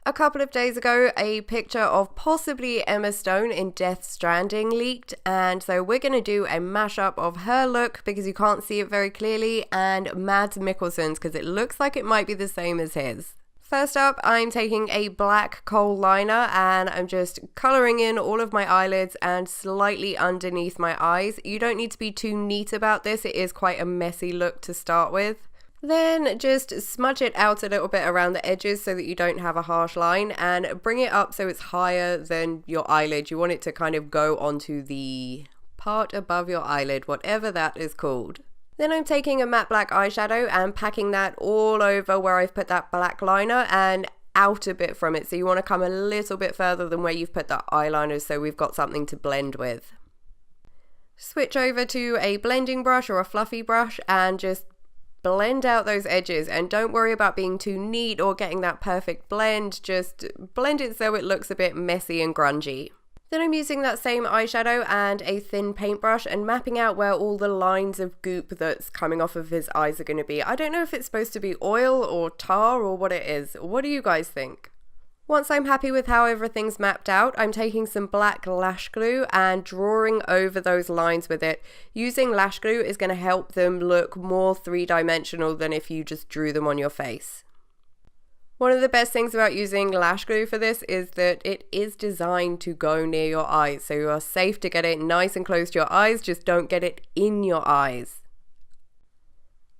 A couple of days ago, a picture of possibly Emma Stone in Death Stranding leaked, and so we're going to do a mashup of her look because you can't see it very clearly, and Mads Mikkelsen's because it looks like it might be the same as his. First up, I'm taking a black kohl liner and I'm just colouring in all of my eyelids and slightly underneath my eyes. You don't need to be too neat about this, it is quite a messy look to start with. Then just smudge it out a little bit around the edges so that you don't have a harsh line, and bring it up so it's higher than your eyelid. You want it to kind of go onto the part above your eyelid, whatever that is called. Then I'm taking a matte black eyeshadow and packing that all over where I've put that black liner and out a bit from it. So you want to come a little bit further than where you've put that eyeliner so we've got something to blend with. Switch over to a blending brush or a fluffy brush and just blend out those edges, and don't worry about being too neat or getting that perfect blend, just blend it so it looks a bit messy and grungy. Then I'm using that same eyeshadow and a thin paintbrush and mapping out where all the lines of goop that's coming off of his eyes are going to be. I don't know if it's supposed to be oil or tar or what it is. What do you guys think? Once I'm happy with how everything's mapped out, I'm taking some black lash glue and drawing over those lines with it. Using lash glue is going to help them look more three-dimensional than if you just drew them on your face. One of the best things about using lash glue for this is that it is designed to go near your eyes, so you are safe to get it nice and close to your eyes, just don't get it in your eyes.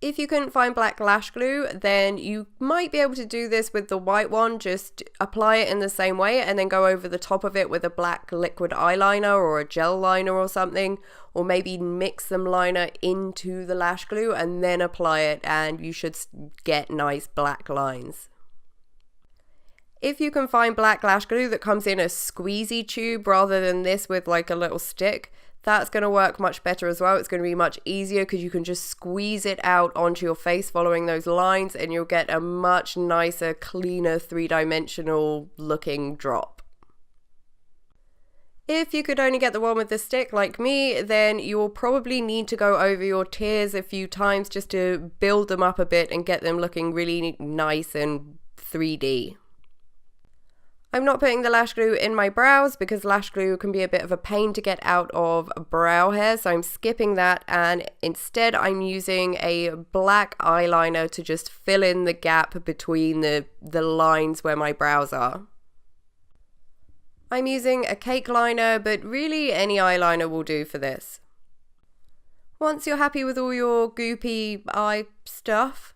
If you couldn't find black lash glue, then you might be able to do this with the white one. Just apply it in the same way and then go over the top of it with a black liquid eyeliner or a gel liner or something, or maybe mix some liner into the lash glue and then apply it, and you should get nice black lines. If you can find black lash glue that comes in a squeezy tube rather than this with like a little stick, that's going to work much better as well. It's going to be much easier because you can just squeeze it out onto your face following those lines, and you'll get a much nicer, cleaner, three-dimensional looking drop. If you could only get the one with the stick like me, then you will probably need to go over your tears a few times just to build them up a bit and get them looking really nice and 3D. I'm not putting the lash glue in my brows because lash glue can be a bit of a pain to get out of brow hair, so I'm skipping that, and instead I'm using a black eyeliner to just fill in the gap between the lines where my brows are. I'm using a cake liner, but really any eyeliner will do for this. Once you're happy with all your goopy eye stuff,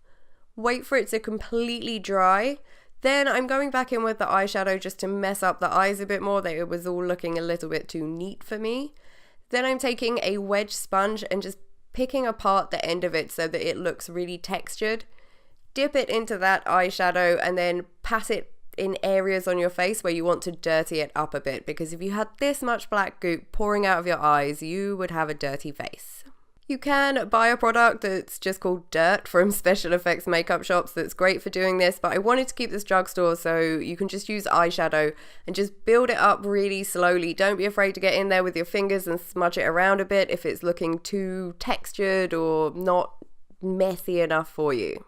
wait for it to completely dry. Then I'm going back in with the eyeshadow just to mess up the eyes a bit more, that it was all looking a little bit too neat for me. Then I'm taking a wedge sponge and just picking apart the end of it so that it looks really textured. Dip it into that eyeshadow and then pat it in areas on your face where you want to dirty it up a bit, because if you had this much black goop pouring out of your eyes, you would have a dirty face. You can buy a product that's just called Dirt from special effects makeup shops that's great for doing this, but I wanted to keep this drugstore so you can just use eyeshadow and just build it up really slowly. Don't be afraid to get in there with your fingers and smudge it around a bit if it's looking too textured or not messy enough for you.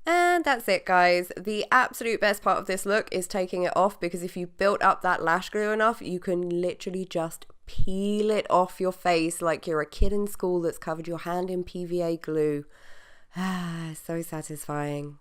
And that's it, guys. The absolute best part of this look is taking it off, because if you built up that lash glue enough, you can literally just peel it off your face like you're a kid in school that's covered your hand in PVA glue. Ah, so satisfying.